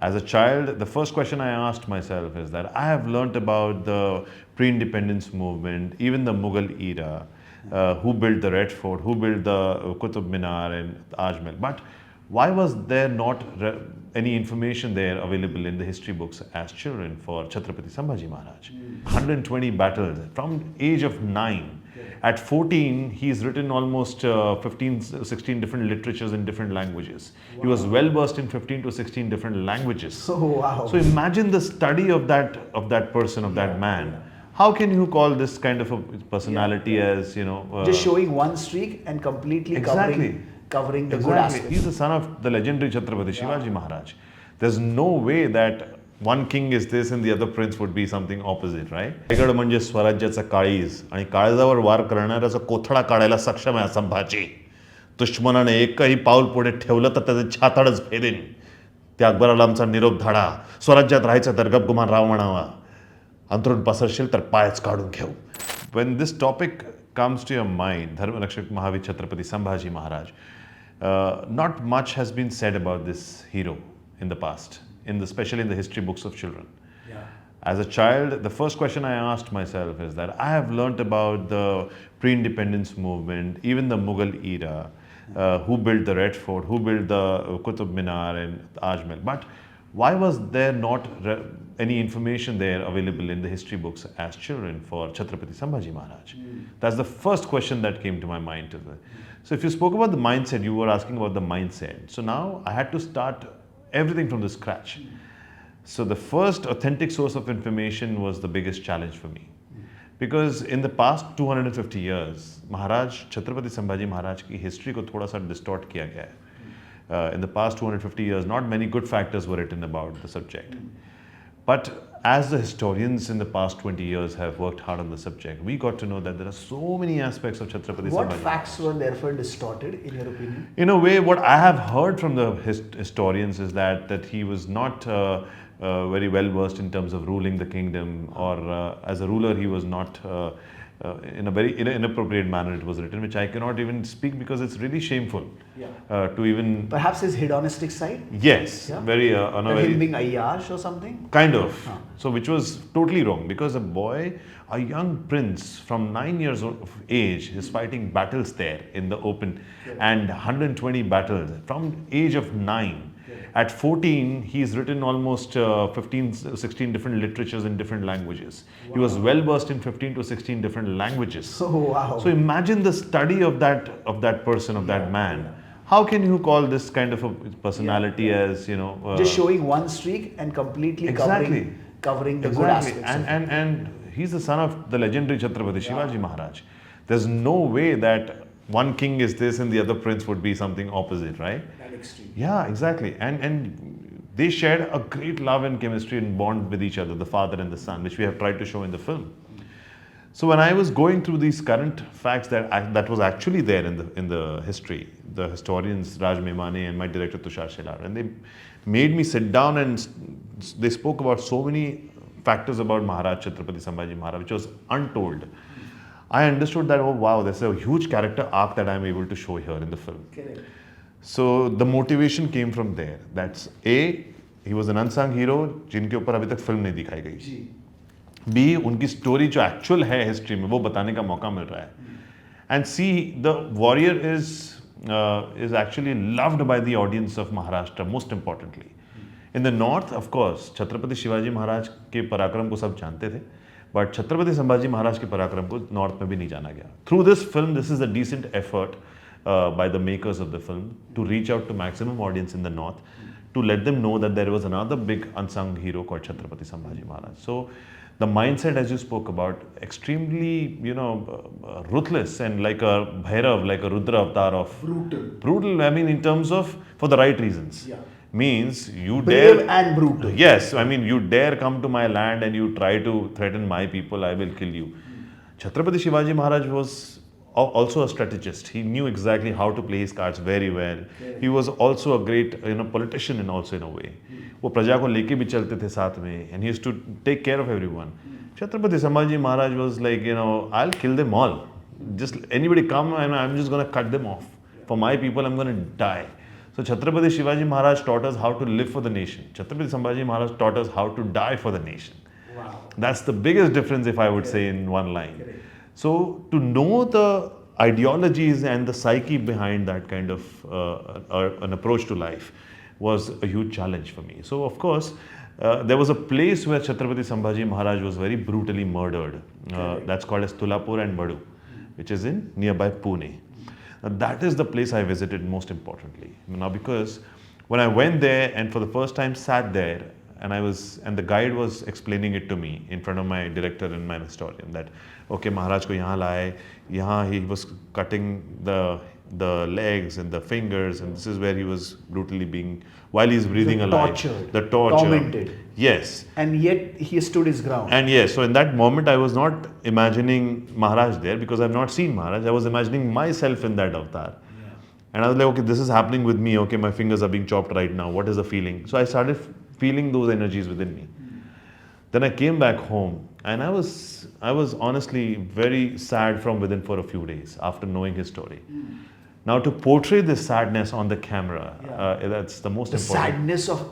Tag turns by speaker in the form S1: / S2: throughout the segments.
S1: As a child, the first question I asked myself is that I have learnt about the pre-independence movement, even the Mughal era, who built the Red Fort, who built the Qutub Minar and Taj Mahal. But why was there not any information there available in the history books as children for Chhatrapati Sambhaji Maharaj? 120 battles from age of 9. At 14, he's written almost 15, 16 different literatures in different languages. He was well versed in 15 to 16 different languages.
S2: Oh, wow.
S1: So imagine the study of that person, of that man. How can you call this kind of a personality as,
S2: just showing one streak and completely covering the good aspects.
S1: He's the son of the legendary Chhatrapati Sambhaji Maharaj. There's no way that one king is this and the other prince would be something opposite, right? Raigad म्हणजे स्वराज्याचा काळीज आणि काळजावर वार करणाऱ्याचा कोथळा काढायला सक्षम आहे संभाजी. दुश्मनाने एकही पाऊल पुढे ठेवलं तर त्याचे छाताडच फेदेन. त्या अकबराला आमचा निरोप धाडा. स्वराज्यात राहायचं तर गपगुमान राव म्हणावा. अंतरून पसरशील तर पायच काढून घेऊ. When this topic comes to your mind, Dharmarakshak Mahavir Chhatrapati Sambhaji Maharaj, not much has been said about this hero in the past, especially in the history books of children. As a child, the first question I asked myself is that I have learnt about the pre-independence movement, even the Mughal era, who built the Red Fort, who built the Qutub Minar and Taj Mahal. But why was there not any information there available in the history books as children for Chhatrapati Sambhaji Maharaj? That's the first question that came to my mind. So if you spoke about the mindset, you were asking about the mindset. So now I had to start everything from the scratch. So the first authentic source of information was the biggest challenge for me. Because in the past 250 years, Maharaj, Chhatrapati Sambhaji Maharaj की history को थोड़ा सा distort किया गया है. In the past 250 years, not many good factors were written about the subject. But as the historians in the past 20 years have worked hard on the subject, we got to know that there are so many aspects of Chhatrapati Sambhaji.
S2: What facts were therefore distorted, in your opinion?
S1: In a way, what I have heard from the historians is that he was not very well versed in terms of ruling the kingdom, or as a ruler, he was not in a very inappropriate manner. It was written, which I cannot even speak because it's really shameful to even.
S2: Perhaps his hedonistic side.
S1: Yes, very on a very
S2: him being Ayyash or something.
S1: Kind of. So which was totally wrong, because a young prince from 9 years of age is fighting battles there in the open, and 120 battles from age of 9. At 14, he's written almost 15, 16 different literatures in different languages. He was well versed in 15 to 16 different languages.
S2: Oh, wow.
S1: So imagine the study of that person, of that man. How can you call this kind of a personality as,
S2: just showing one streak and completely covering the good aspects.
S1: And he's the son of the legendary Chhatrapati Sambhaji Maharaj. There's no way that one king is this and the other prince would be something opposite, right? Yeah, exactly. And they shared a great love and chemistry and bond with each other, the father and the son, which we have tried to show in the film. So when I was going through these current facts that was actually there in the history, the historians Raj Memane and my director Tushar Shelar, and they made me sit down and they spoke about so many factors about Maharaj Chhatrapati Sambhaji Maharaj, which was untold. I understood that, oh wow, there's a huge character arc that I'm able to show here in the film.
S2: Correct.
S1: So the motivation came from there. That's A, he was an unsung hero जिनके ऊपर अभी तक film नहीं दिखाई गई. B, उनकी story जो actual है हिस्ट्री में वो बताने का मौका मिल रहा है. And C, the warrior is actually loved by the audience of Maharashtra, most importantly. In the north, of course, Chhatrapati Shivaji Maharaj के पराक्रम को सब जानते थे. But Chhatrapati Sambhaji Maharaj के पराक्रम को नॉर्थ में भी नहीं जाना गया. Through this film, this is a decent effort by the makers of the film to reach out to maximum audience in the north, to let them know that there was another big unsung hero called Chhatrapati Sambhaji Maharaj. So the mindset, as you spoke about, extremely, ruthless and like a Bhairav, like a Rudra avatar of brutal. I mean, in terms of for the right reasons. Means you
S2: brave
S1: dare
S2: and brutal.
S1: Yes, I mean you dare come to my land and you try to threaten my people, I will kill you. Chhatrapati Shivaji Maharaj was also a strategist. He knew exactly how to play his cards very well. He was also a great politician in a way. वो प्रजा को लेके भी चलते थे साथ में, and he used to take care of everyone. Chhatrapati Sambhaji Maharaj was like, I'll kill them all. Just anybody come and I'm just going to cut them off. For my people, I'm going to die. So Chhatrapati Shivaji Maharaj taught us how to live for the nation. Chhatrapati Sambhaji Maharaj taught us how to die for the nation.
S2: Wow.
S1: That's the biggest difference, if I would say, in one line.
S2: Correct.
S1: So to know the ideologies and the psyche behind that kind of an approach to life was a huge challenge for me. So of course, there was a place where Chhatrapati Sambhaji Maharaj was very brutally murdered. That's called as Tulapur and Badu, which is in nearby Pune. Now, that is the place I visited most importantly. Now, because when I went there and for the first time sat there, and the guide was explaining it to me in front of my director and my historian that, okay, Maharaj ko yahan laaye, yahan he was cutting the legs and the fingers, and this is where he was brutally being, while he's breathing alive. The torture.
S2: Tormented.
S1: Yes.
S2: And yet he stood his ground.
S1: And yes, so in that moment I was not imagining Maharaj there because I've not seen Maharaj. I was imagining myself in that avatar. Yeah. And I was like, okay, this is happening with me. Okay, my fingers are being chopped right now. What is the feeling? So I started feeling those energies within me. Then I came back home and I was honestly very sad from within for a few days after knowing his story. Now to portray this sadness on the camera, that's the most important.
S2: The sadness of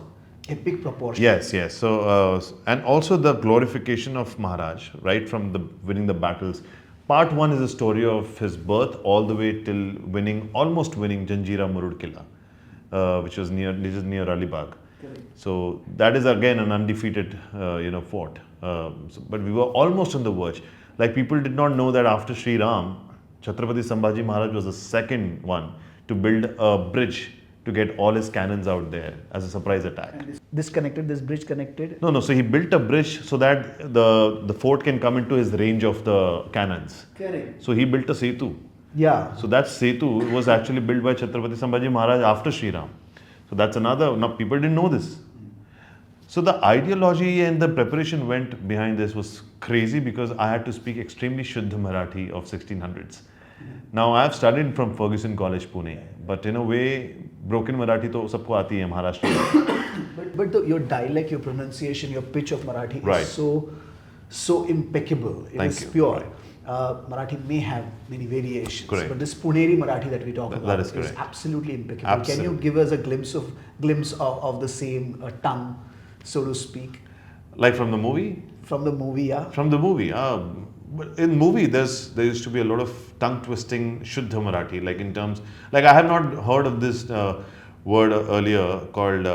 S2: epic proportion.
S1: Yes, yes. So, and also the glorification of Maharaj, right from the winning the battles. Part 1 is the story of his birth all the way till almost winning Janjira Murud Killa, which is near Alibag. So that is again an undefeated, fort. But we were almost on the verge. Like people did not know that after Sri Ram, Chhatrapati Sambhaji Maharaj was the second one to build a bridge to get all his cannons out there as a surprise attack.
S2: And this bridge connected?
S1: No. So he built a bridge so that the fort can come into his range of the cannons.
S2: Correct.
S1: So he built a setu.
S2: Yeah.
S1: So that setu was actually built by Chhatrapati Sambhaji Maharaj after Sri Ram. So that's another, now people didn't know this. So the ideology and the preparation went behind this was crazy because I had to speak extremely Shuddha Marathi of 1600s. Now I have studied from Ferguson College, Pune, but in a way, broken Marathi to sabko aati hai Maharashtra.
S2: But your dialect, your pronunciation, your pitch of Marathi
S1: Right.
S2: is so impeccable. It
S1: Thank
S2: is
S1: you.
S2: pure.
S1: Right.
S2: Marathi may have many variations,
S1: Correct.
S2: but this Puneri Marathi that we talk about
S1: that is
S2: is
S1: correct.
S2: absolutely impeccable.
S1: Absolutely.
S2: Can you give us a glimpse of the same tongue, so to speak?
S1: Like from the movie?
S2: From the movie, yeah?
S1: From the movie. But in movie, there used to be a lot of tongue twisting Shuddha Marathi, like in terms, like I have not heard of this word earlier called,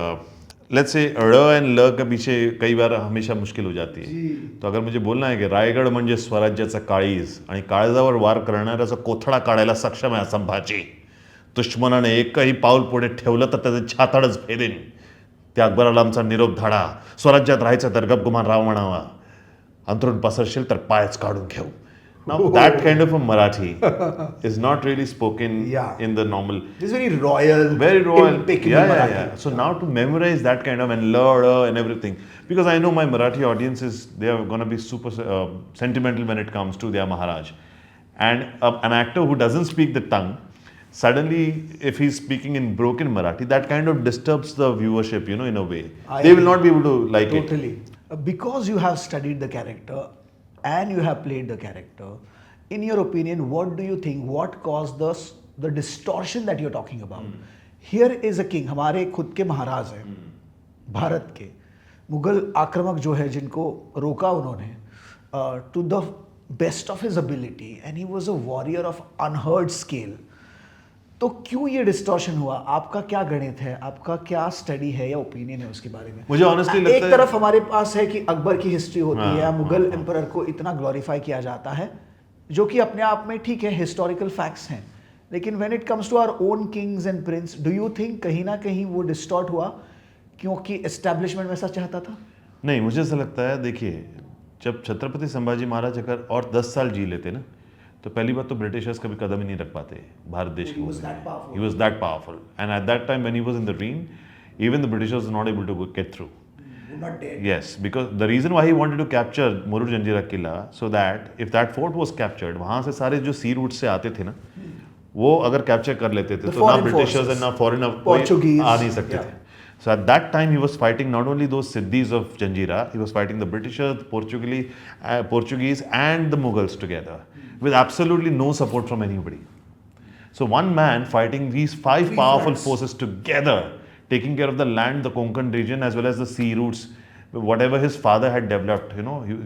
S1: let's say, ड़ and ल के पीछे कई बार हमेशा मुश्किल हो जाती है. तो अगर मुझे बोलना है कि रायगड म्हणजे स्वराज्याचा काळीज आणि काळजावर वार करणाऱ्याचा कोथळा काढायला सक्षम आहे संभाजी. दुश्मनाने एकही पाऊल पुढे ठेवलं तर त्याचे छाताडच भेदेन. त्या अकबराला आमचा निरोप धाडा. स्वराज्यात राहायचं तर गपगुमान राव म्हणावा. अंतरून पसरशील तर पायच काढून घेऊ. Now that kind of a Marathi is not really spoken in the normal.
S2: This is very royal, impeccable Marathi.
S1: Yeah. So now to memorize that kind of and la and everything, because I know my Marathi audiences, they are going to be super sentimental when it comes to their Maharaj. And an actor who doesn't speak the tongue, suddenly if he's speaking in broken Marathi, that kind of disturbs the viewership, in a way. They will not be able to like it.
S2: Totally. Because you have studied the character and you have played the character, in your opinion, what do you think, what caused the distortion that you're talking about? Here is a king, हमारे खुद के महाराज हैं, भारत के, मुगल आक्रमक जो है जिनको रोका उन्होंने, to the best of his ability, and he was a warrior of unheard scale. तो क्यों ये डिस्टॉर्शन हुआ? आपका क्या गणित है, आपका क्या स्टडी है या ओपिनियन है उसके बारे में?
S1: मुझे ऑनेस्टली लगता है,
S2: एक तरफ हमारे पास है कि अकबर की हिस्ट्री होती है, मुगल एम्परर को इतना ग्लोरीफाई किया जाता है, जो कि अपने आप में ठीक है, हिस्टोरिकल फैक्ट्स हैं, लेकिन when it comes to our own kings and prince, do you think कहीं ना कहीं वो डिस्टॉर्ट हुआ क्योंकि एस्टैब्लिशमेंट वैसा चाहता था?
S1: नहीं, मुझे ऐसा लगता है, देखिए, जब छत्रपति संभाजी महाराज अगर और 10 साल जी लेते ना, तो पहली बात तो ब्रिटिशर्स कभी कदम ही नहीं रख पाते भारत देश के ऊपर. He was that powerful, and at that time when he was in the reign, even the Britishers were not able to get through.
S2: Not dead.
S1: Yes, because the reason why he wanted to capture Murud Janjira Killa, so that if that fort was captured, वहाँ से सारे जो sea route से आते थे ना, वो अगर कैप्चर कर लेते थे तो ना ब्रिटिशर्स और ना फॉरेन
S2: Portuguese
S1: आ नहीं सकते थे. So at that time he was fighting not only those Siddhis of Janjira, he was fighting the Britishers, Portuguese and the Mughals together with absolutely no support from anybody. So one man fighting these five
S2: Three
S1: powerful
S2: fronts.
S1: forces together, taking care of the land, the Konkan region, as well as the sea routes, whatever his father had developed,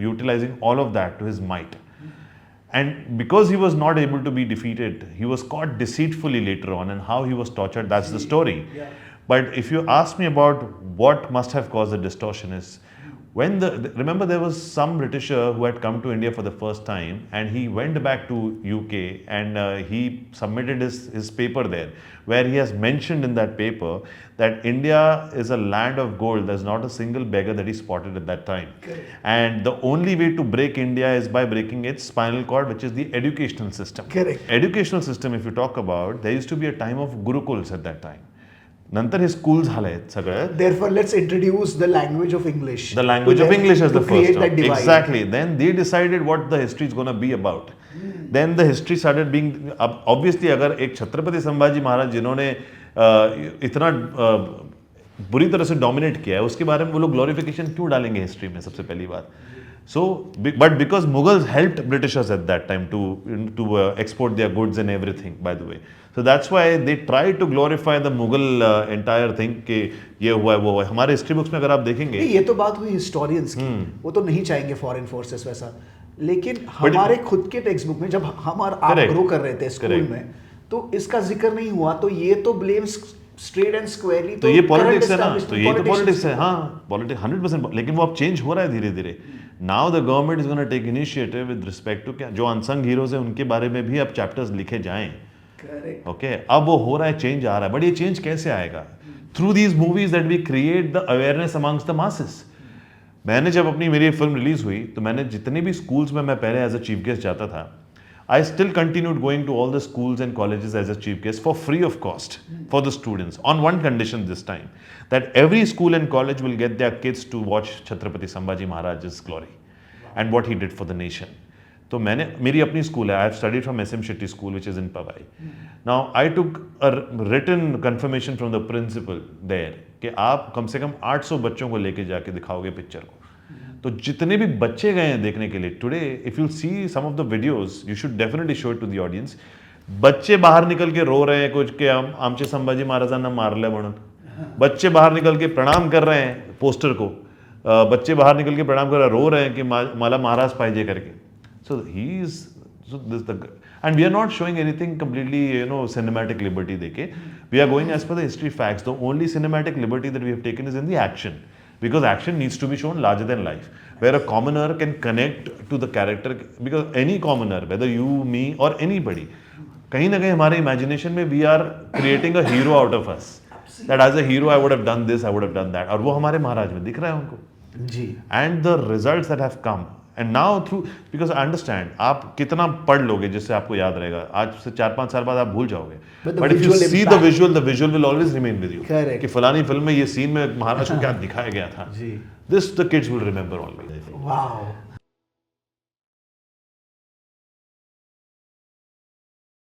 S1: utilizing all of that to his might. And because he was not able to be defeated, he was caught deceitfully later on, and how he was tortured, that's the story.
S2: Yeah.
S1: But if you ask me about what must have caused the distortion is, remember there was some Britisher who had come to India for the first time, and he went back to UK, and he submitted his paper there, where he has mentioned in that paper that India is a land of gold. There's not a single beggar that he spotted at that time.
S2: Correct.
S1: And the only way to break India is by breaking its spinal cord, which is the educational system.
S2: Correct.
S1: Educational system, if you talk about, there used to be a time of gurukuls at that time. नंतर हे schools झालेत सगळं.
S2: Therefore, let's introduce the language of English.
S1: The language of English as the
S2: create
S1: first
S2: that
S1: one.
S2: divide.
S1: Exactly. Then they decided what the history is going to be about. Then the history started being, obviously अगर एक छत्रपति संभाजी महाराज जिन्होंने इतना बुरी तरह से dominate किया है, उसके बारे में वो लोग ग्लोरिफिकेशन क्यों डालेंगे हिस्ट्री में, सबसे पहली बात. So, but because Mughals helped Britishers at that time to export their goods and everything, by the way. So that's why they tried to glorify the Mughal entire thing कि ये हुआ है वो हुआ है. हमारे हिस्ट्री बुक्स में अगर आप देखेंगे,
S2: ये तो बात हुई हिस्टोरियंस की, वो तो नहीं चाहेंगे फॉरेन फोर्सेस वैसा, लेकिन हमारे खुद के टेक्स्ट बुक में जब हम और आप ग्रो कर रहे थे स्कूल में, तो इसका जिक्र नहीं हुआ. तो ये तो ब्लेम स्ट्रेट एंड स्क्वायरली
S1: तो ये पॉलिटिक्स है ना, तो ये तो पॉलिटिक्स है. हाँ, पॉलिटिक्स 100%, लेकिन वो अब चेंज हो रहा है धीरे धीरे. Now the government is gonna take initiative with respect to क्या जो अनसंग हीरोज हैं उनके बारे में भी अब चैप्टर्स लिखे जाएं. ओके, अब वो हो रहा है, चेंज आ रहा है. बट ये चेंज कैसे आएगा? Through these movies that we create the awareness amongst the masses. मैंने जब मेरी फिल्म रिलीज हुई, तो मैंने जितने भी स्कूल्स में मैं पहले एज अ चीफ गेस्ट जाता था, I still continued going to all the schools and colleges as a chief guest for free of cost for the students, on one condition this time, that every school and college will get their kids to watch Chhatrapati Sambhaji Maharaj's glory and what he did for the nation. तो मेरी अपनी school है, I have studied from SM Shetty School which is in Powai. Now I took a written confirmation from the principal there कि आप कम से कम 800 बच्चों को लेके जाके दिखाओगे पिक्चर को. तो जितने भी बच्चे गए हैं देखने के लिए, today if you see some of the videos, you should definitely show it to the audience. बच्चे बाहर निकल के रो रहे हैं कुछ के आमचे संभाजी महाराजांना मारले म्हणून. बच्चे बाहर निकल के प्रणाम कर रहे हैं पोस्टर को. बच्चे बाहर निकल के प्रणाम कर रहे हैं, रो रहे हैं कि मला महाराज पाहिजे करके. So he is this the and we are not showing anything completely cinematic liberty देके. We are going as per the history facts. The only cinematic liberty that we have taken is in the action. Because action needs to be shown larger than life, where a commoner can connect to the character, because any commoner, whether you, me or anybody, कहीं ना कहीं हमारे imagination में we are creating a hero out of us. That as a hero I would have done this, I would have done that. और वो हमारे महाराज में दिख रहा है उनको.
S2: जी.
S1: And the results that have come, and now through, because I understand, आप कितना पढ़ लोगे जिससे आपको याद रहेगा, आज से 4-5 साल बाद आप भूल जाओगे. But if you see the visual will always remain with you.
S2: Correct.
S1: कि फलानी फिल्म में ये सीन में महाराज को क्या दिखाया गया था.
S2: जी.
S1: This the kids will remember always.
S2: Wow.